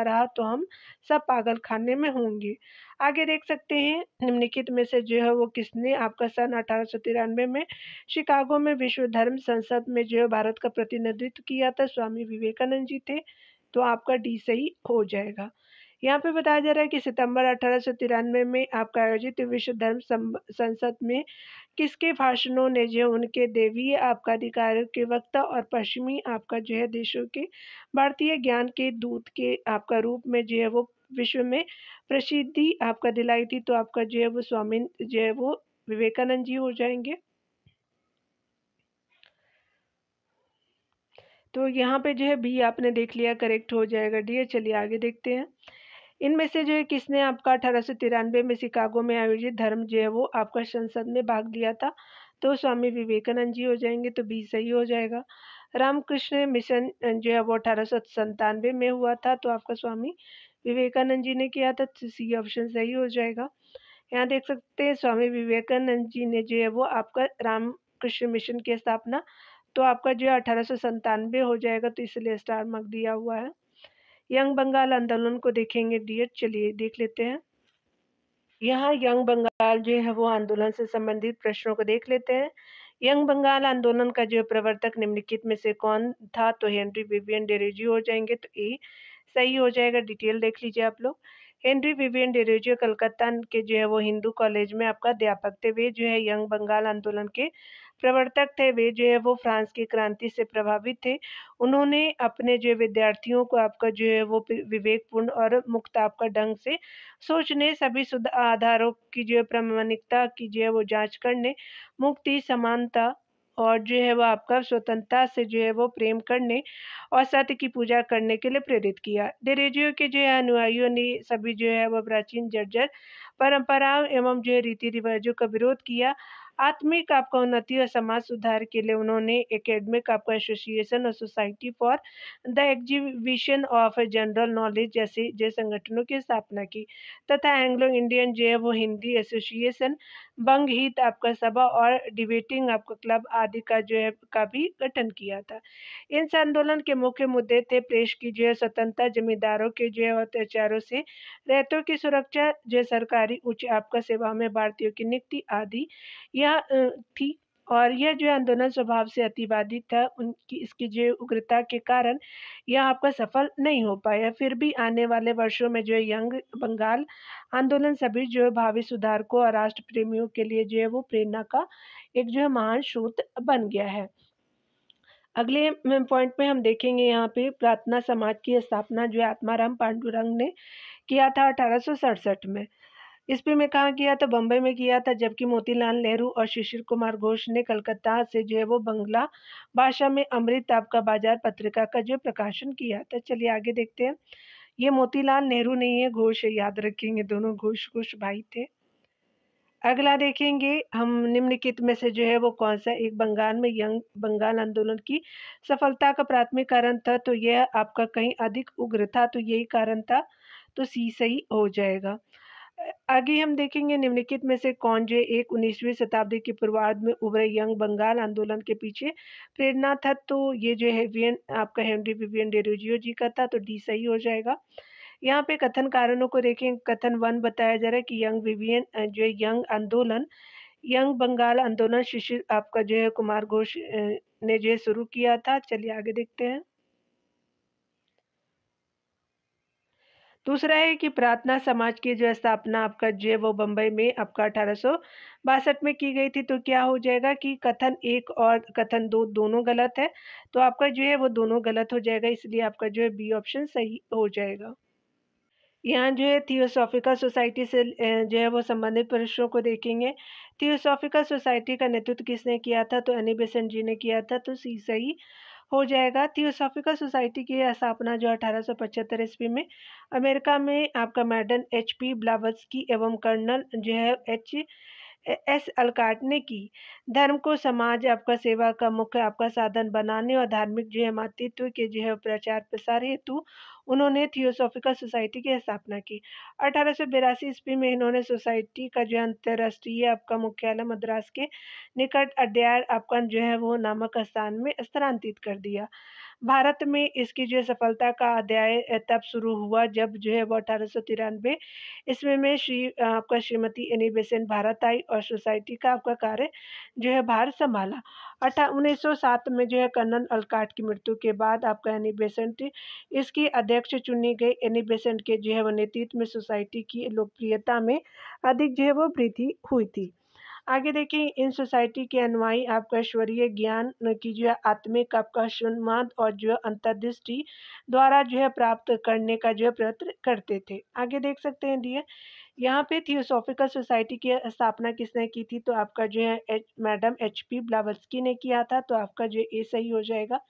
रहा तो हम सब पागल खाने में होंगे। आगे देख सकते हैं, निम्नलिखित में से जो है वो किसने आपका सन 1893 में शिकागो में विश्व धर्म संसद में जो है भारत का प्रतिनिधित्व किया था? स्वामी विवेकानंद जी थे, तो आपका डी सही हो जाएगा। यहाँ पे बताया जा रहा है कि सितंबर 1893 में आपका आयोजित विश्व धर्म संसद में किसके भाषणों ने जो उनके देवीय आपका अधिकार के वक्ता और पश्चिमी आपका जो है देशों के भारतीय ज्ञान के दूत के आपका रूप में जो है वो विश्व में प्रसिद्धि आपका दिलाई थी? तो आपका जो है वो स्वामी जो है वो विवेकानंद जी हो जाएंगे। तो यहाँ पे जो है बी आपने देख लिया, करेक्ट हो जाएगा डी। चलिए आगे देखते हैं, इनमें से जो है किसने आपका 1893 में शिकागो में आयोजित धर्म जो है वो आपका संसद में भाग लिया था? तो स्वामी विवेकानंद जी हो जाएंगे, तो बी सही हो जाएगा। रामकृष्ण मिशन जो है वो 1897 में हुआ था, तो आपका स्वामी विवेकानंद जी ने किया था, तो सी ऑप्शन सही हो जाएगा। यहाँ देख सकते हैं स्वामी विवेकानंद जी ने जो है वो आपका रामकृष्ण मिशन की स्थापना, तो आपका जो है 1897 हो जाएगा, तो इसलिए स्टार मार्क दिया हुआ है। यंग बंगाल आंदोलन को देखेंगे डियर, चलिए देख लेते हैं। यहाँ यंग बंगाल जो है वो आंदोलन से संबंधित प्रश्नों को देख लेते हैं। यंग बंगाल आंदोलन का जो प्रवर्तक निम्नलिखित में से कौन था? तो हेनरी विवियन डेरोजियो हो जाएंगे, तो ए सही हो जाएगा। डिटेल देख लीजिए आप लोग। हेनरी विवियन डेरोजियो कलकत्ता के जो है वो हिंदू कॉलेज में आपका अध्यापक थे। वे जो है यंग बंगाल आंदोलन के प्रवर्तक थे। वे जो है वो फ्रांस की क्रांति से प्रभावित थे। उन्होंने अपने जो विद्यार्थियों को आपका जो है वो विवेकपूर्ण और मुक्त आपका ढंग से सोचने, सभी शुद्ध आधारों की जो है प्रामाणिकता की जो है वो जांच करने, मुक्ति, समानता और जो है वो आपका स्वतंत्रता से जो है वो प्रेम करने और सत्य की पूजा करने के लिए प्रेरित किया। डेरोजियो के जो है अनुयायियों ने सभी जो है वो प्राचीन जर्जर परंपराओं एवं जो है रीति रिवाजों का विरोध किया। आत्मिक आपका उन्नति और समाज सुधार के लिए उन्होंने एकेडमिक आपका एसोसिएशन और society for the exhibition of general knowledge जैसे संगठनों की स्थापना की तथा एंग्लो इंडियन जो है वो हिंदी एसोसिएशन, बंग हित आपका सभा और डिबेटिंग आपका क्लब आदि का जो है का भी गठन किया था। इन आंदोलन के मुख्य मुद्दे थे प्रेस की जो है स्वतंत्रता, जमींदारों के जो है अत्याचारों से रहतों की सुरक्षा, जो सरकारी उच्च आपका सेवा में भारतीयों की नियुक्ति आदि यह थी। और यह जो आंदोलन स्वभाव से अतिवादी था, उनकी इसकी जो उग्रता के कारण यह आपका सफल नहीं हो पाया। फिर भी आने वाले वर्षों में जो है यंग बंगाल आंदोलन सभी जो है भावी सुधारकों और राष्ट्र प्रेमियों के लिए जो है वो प्रेरणा का एक जो है महान स्रोत बन गया है। अगले पॉइंट में हम देखेंगे यहाँ पे प्रार्थना समाज की स्थापना जो है आत्माराम पांडुरंग ने किया था 1867 में। ईस्वी में कहाँ किया? तो बम्बई में किया था, जबकि मोतीलाल नेहरू और शिशिर कुमार घोष ने कलकत्ता से जो है वो बंगला भाषा में अमृत आपका बाजार पत्रिका का जो प्रकाशन किया था। चलिए आगे देखते हैं। ये मोतीलाल नेहरू नहीं है, घोष है, याद रखेंगे, दोनों घोष घोष भाई थे। अगला देखेंगे हम निम्नलिखित में से जो है वो कौन सा एक बंगाल में यंग बंगाल आंदोलन की सफलता का प्राथमिक कारण था? तो यह आपका कहीं अधिक उग्र था, तो यही कारण था, तो सी सही हो जाएगा। आगे हम देखेंगे निम्नलिखित में से कौन जो एक 19वीं शताब्दी के पूर्वार्ध में उभरे यंग बंगाल आंदोलन के पीछे प्रेरणा था? तो ये जो है आपका हेनरी विवियन डेरोजियो जी का था, तो डी सही हो जाएगा। यहाँ पे कथन कारणों को देखें। कथन 1 बताया जा रहा है कि यंग विवियन जो है यंग बंगाल आंदोलन शिशिर आपका जो है कुमार घोष ने जो है शुरू किया था। चलिए आगे देखते हैं। दूसरा है कि प्रार्थना समाज की जो स्थापना आपका जो है वो बम्बई में आपका 1862 में की गई थी। तो क्या हो जाएगा कि कथन 1 और कथन 2 दोनों गलत है, तो आपका जो है वो दोनों गलत हो जाएगा, इसलिए आपका जो है बी ऑप्शन सही हो जाएगा। यहाँ जो है थियोसॉफिकल सोसाइटी से जो है वो संबंधित प्रश्नों को देखेंगे। थियोसॉफिकल सोसाइटी का नेतृत्व किसने किया था? तो एनी बेसेंट जी ने किया था, तो सी सही हो जाएगा। थियोसॉफिकल सोसाइटी की स्थापना जो 1875 ईस्वी में अमेरिका में आपका मैडम HP ब्लावत्स्की एवं कर्नल जो है एस अलकाट ने की। धर्म को समाज आपका सेवा का मुख्य आपका साधन बनाने और धार्मिक जो है मातृत्व के जो है प्रचार प्रसार हेतु उन्होंने थियोसॉफिकल सोसाइटी की स्थापना की। 1882 ईस्वी में इन्होंने सोसाइटी का जो अंतर्राष्ट्रीय आपका मुख्यालय मद्रास के निकट अड्यार आपका जो है वो नामक स्थान में स्थानांतरित कर दिया। भारत में इसकी जो सफलता का अध्याय तब शुरू हुआ जब जो है वो 1893 ईस्वी में आपका श्रीमती एनी बेसेंट भारत आई और सोसाइटी का आपका कार्य जो है भार संभाला। 1907 में जो है कर्नल अलकाट की मृत्यु के बाद आपका एनी बेसेंट इसकी अध्यक्ष चुनी गई। एनी बेसेंट के जो है वो नेतृत्व में सोसाइटी की लोकप्रियता में अधिक जो है वो वृद्धि हुई थी। आगे देखिए इन सोसाइटी के अनुयायी आपका ईश्वरीय ज्ञान की जो है आत्मिक आपका शून्यवाद और जो है अंतर्दृष्टि द्वारा जो है प्राप्त करने का जो है प्रयत्न करते थे। आगे देख सकते हैं डियर, यहाँ पे थियोसॉफिकल सोसाइटी की स्थापना किसने की थी? तो आपका जो है मैडम HP ब्लावत्स्की ने किया था, तो आपका जो ए सही हो जाएगा।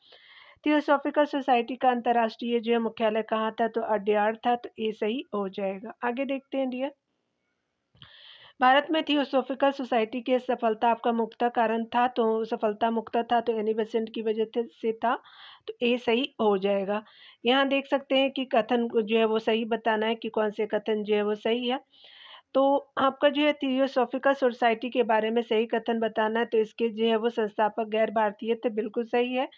थियोसॉफिकल सोसाइटी का अंतर्राष्ट्रीय जो है मुख्यालय कहाँ था? तो अड्यार था, तो ए सही हो जाएगा। आगे देखते हैं डियर, भारत में थियोसॉफिकल सोसाइटी की सफलता आपका मुख्य कारण था, तो सफलता मुख्य था, तो एनी बेसेंट की वजह से था, तो ए सही हो जाएगा। यहाँ देख सकते हैं कि कथन को जो है वो सही बताना है कि कौन से कथन जो है वो सही है। तो आपका जो है थियोसॉफिकल सोसाइटी के बारे में सही कथन बताना है, तो इसके जो है वो संस्थापक गैर भारतीय थे, बिल्कुल सही है।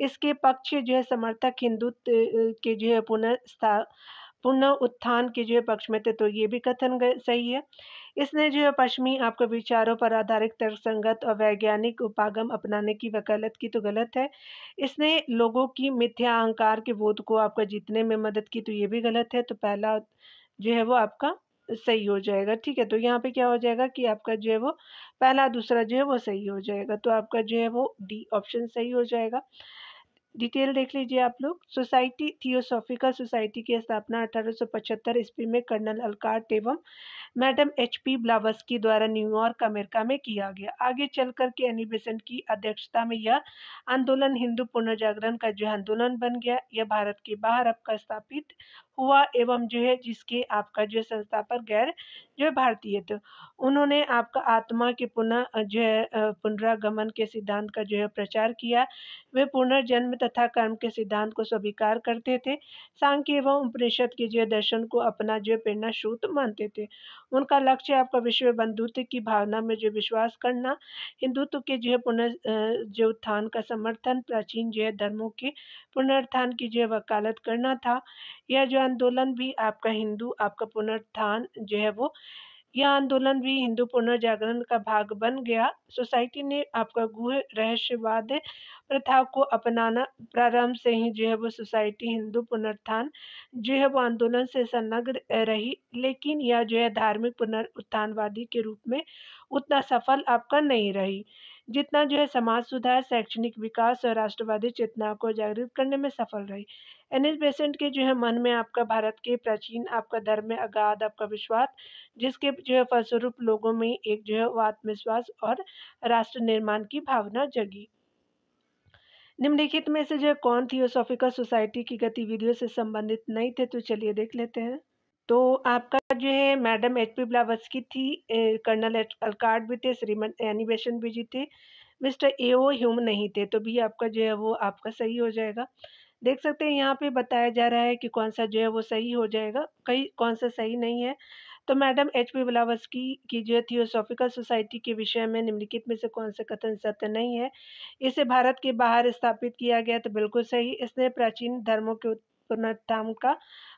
इसके पक्ष जो है समर्थक हिंदुत्व के जो है पुनः उत्थान के जो है पक्ष में थे, तो ये भी कथन सही है। इसने जो है पश्चिमी आपके विचारों पर आधारित तर्कसंगत और वैज्ञानिक उपागम अपनाने की वकालत की, तो गलत है। इसने लोगों की मिथ्या अहंकार के बोध को आपका जीतने में मदद की, तो ये भी गलत है। तो पहला जो है वो आपका सही हो जाएगा। ठीक है, तो यहाँ पे क्या हो जाएगा कि आपका जो है वो पहला दूसरा जो है वो सही हो जाएगा। तो आपका जो है वो डी ऑप्शन सही हो जाएगा। डिटेल देख लीजिए आप लोग। सोसाइटी थियोसॉफिकल सोसाइटी की स्थापना 1875 ईस्वी में कर्नल अल्काट एवं मैडम HP ब्लावस्की द्वारा न्यूयॉर्क अमेरिका में किया गया। आगे चलकर के एनी बेसेंट की अध्यक्षता में यह आंदोलन हिंदू पुनर्जागरण का जो आंदोलन बन गया। यह भारत के बाहर आपका स्थापित हुआ एवं जो है जिसके आपका जो संस्थापक गैर जो है भारतीय थे। उन्होंने आपका आत्मा के पुनः जो है पुनरागमन के सिद्धांत का जो है प्रचार किया। वे पुनर्जन्म तथा कर्म के सिद्धांत को स्वीकार करते थे। सांख्य एवं उपनिषद के जो दर्शन को अपना जो प्रेरणा स्रोत मानते थे। उनका लक्ष्य आपका विश्व बंधुत्व की भावना में जो विश्वास करना, हिंदुत्व के जो जो उत्थान का समर्थन, प्राचीन जो है धर्मों के पुनरुत्थान की जो वकालत करना था। यह जो आंदोलन भी आपका हिंदू आपका पुनरुत्थान जो है वो यह आंदोलन भी हिंदू पुनर्जागरण का भाग बन गया। सोसाइटी ने आपका गुह रहस्यवाद प्रथा को अपनाना प्रारंभ से ही जो है वो सोसाइटी हिंदू पुनरुत्थान जो है वो आंदोलन से संलग्न रही, लेकिन यह जो है धार्मिक पुनरुत्थानवादी के रूप में उतना सफल आपका नहीं रही जितना जो है समाज सुधार, शैक्षणिक विकास और राष्ट्रवादी चेतना को जागृत करने में सफल रही। एन एच बेसेंट के जो है मन में आपका भारत के प्राचीन आपका धर्म में अगाध आपका विश्वास, जिसके जो है फलस्वरूप लोगों में एक जो है वो आत्मविश्वास और राष्ट्र निर्माण की भावना जगी। निम्नलिखित में से जो कौन थियोसॉफिकल सोसाइटी की गतिविधियों से संबंधित नहीं थे, तो चलिए देख लेते हैं। तो आपका जो है मैडम HP ब्लावस्की थी, कर्नल अल्काट भी थे, श्रीमती एनी बेसेंट भी जी थे, मिस्टर A.O. ह्यूम नहीं थे। तो भी आपका जो है वो आपका सही हो जाएगा। देख सकते हैं यहाँ पे बताया जा रहा है कि कौन सा जो है वो सही हो जाएगा, कहीं कौन सा सही नहीं है। तो मैडम HP ब्लावस्की की जो थियोसॉफिकल सोसाइटी के विषय में निम्नलिखित में से कौन सा कथन सत्य नहीं है। इसे भारत के बाहर स्थापित किया गया, तो बिल्कुल सही। इसने प्राचीन धर्मों के पुनरुत्थान का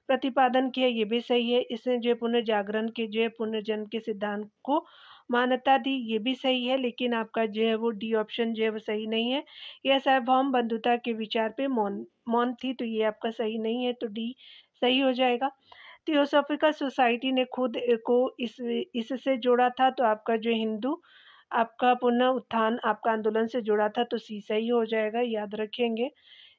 प्रतिपादन किया, ये भी सही है। इसने जो पुनर्जागरण के जो पुनर्जन्म के सिद्धांत को मान्यता दी, ये भी सही है। लेकिन आपका जो है वो डी ऑप्शन जो है वो सही नहीं है। यह सार्वभौम बंधुता के विचार पे मौन थी, तो ये आपका सही नहीं है। तो डी सही हो जाएगा। थियोसॉफिकल सोसाइटी ने खुद को इससे जोड़ा था, तो आपका जो हिंदू आपका पुनः उत्थान आपका आंदोलन से जुड़ा था, तो सी सही हो जाएगा, याद रखेंगे।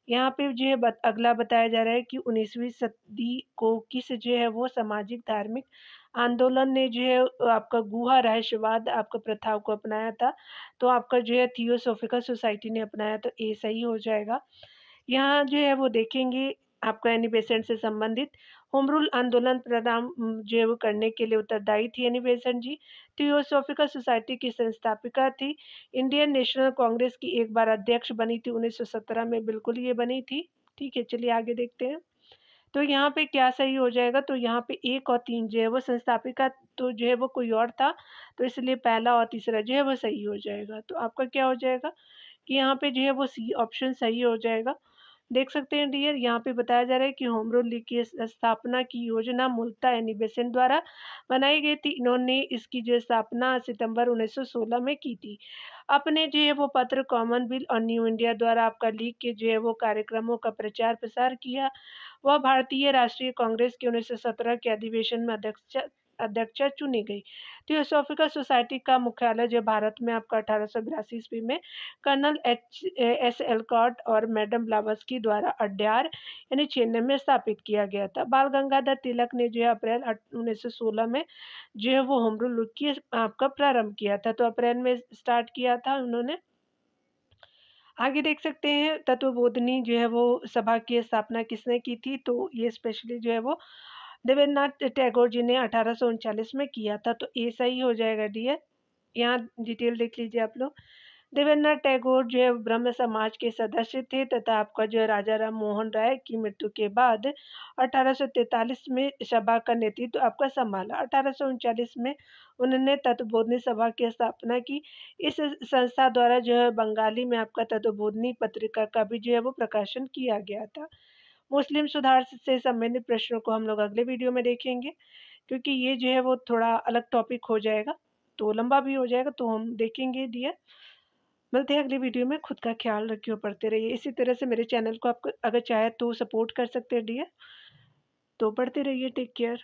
यहाँ पे जो है अगला बताया जा रहा है कि 19वीं सदी को किस जो है वो सामाजिक धार्मिक आंदोलन ने जो है आपका गुहा रहस्यवाद आपका प्रथाओं को अपनाया था, तो आपका जो है थियोसॉफिकल सोसाइटी ने अपनाया, तो ए सही हो जाएगा। यहाँ जो है वो देखेंगे आपका एनी बेसेंट से संबंधित होम रूल आंदोलन प्रारंभ जो है वो करने के लिए उत्तरदायी थी एनी बेसेंट जी। थियोसॉफिकल सोसाइटी की संस्थापिका थी। इंडियन नेशनल कांग्रेस की एक बार अध्यक्ष बनी थी 1917 में, बिल्कुल ये बनी थी। ठीक है, चलिए आगे देखते हैं। तो यहाँ पे क्या सही हो जाएगा, तो यहाँ पे 1 और 3 जो है वो संस्थापिका तो जो है वो कोई और था, तो इसलिए पहला और तीसरा जो है वो सही हो जाएगा। तो आपका क्या हो जाएगा कि यहाँ पे जो है वो सी ऑप्शन सही हो जाएगा। देख सकते हैं डियर, यहाँ पे बताया जा रहा है कि होम रूल लीग की स्थापना की योजना मूलतः एनी बेसेंट द्वारा बनाई गई थी। इन्होंने इसकी जो स्थापना सितंबर 1916 में की थी। अपने जो है वो पत्र कॉमनवेल्थ और न्यू इंडिया द्वारा आपका लीग के जो है वो कार्यक्रमों का प्रचार प्रसार किया। वह भारतीय राष्ट्रीय कांग्रेस के 1917 के अधिवेशन में अध्यक्षा चुनी गई। थियोसॉफिकल सोसाइटी का मुख्यालय जो भारत में आपका 1882 ईस्वी में कर्नल S. एल्कॉट और मैडम ब्लावस्की द्वारा अड्यार यानी चेन्नई में स्थापित किया गया था। बाल गंगाधर तिलक ने जो है अप्रैल 1916 में जो है वो होम रूल की आपका प्रारंभ किया था, तो अप्रैल में स्टार्ट किया था उन्होंने। आगे देख सकते हैं तत्वबोधिनी जो है वो सभा की स्थापना किसने की थी, तो ये स्पेशली जो है वो देवेंद्रनाथ टैगोर जी ने 1839 में किया था, तो ये सही हो जाएगा डियर। यहाँ डिटेल देख लीजिए आप लोग। देवेंद्रनाथ टैगोर जो है ब्रह्म समाज के सदस्य थे तथा आपका जो है राजा राम मोहन राय की मृत्यु के बाद 1843 में सभा का नेतृत्व आपका संभाला। 1839 में उन्होंने तत्वबोधिनी सभा की स्थापना की। इस संस्था द्वारा जो है बंगाली में आपका तत्वबोधिनी पत्रिका का भी जो है वो प्रकाशन किया गया था। मुस्लिम सुधार से संबंधित प्रश्नों को हम लोग अगले वीडियो में देखेंगे, क्योंकि ये जो है वो थोड़ा अलग टॉपिक हो जाएगा, तो लंबा भी हो जाएगा, तो हम देखेंगे डियर। मिलते हैं अगली वीडियो में। खुद का ख्याल रखिए और पढ़ते रहिए। इसी तरह से मेरे चैनल को आप अगर चाहे तो सपोर्ट कर सकते हैं डियर। तो पढ़ते रहिए। Take care.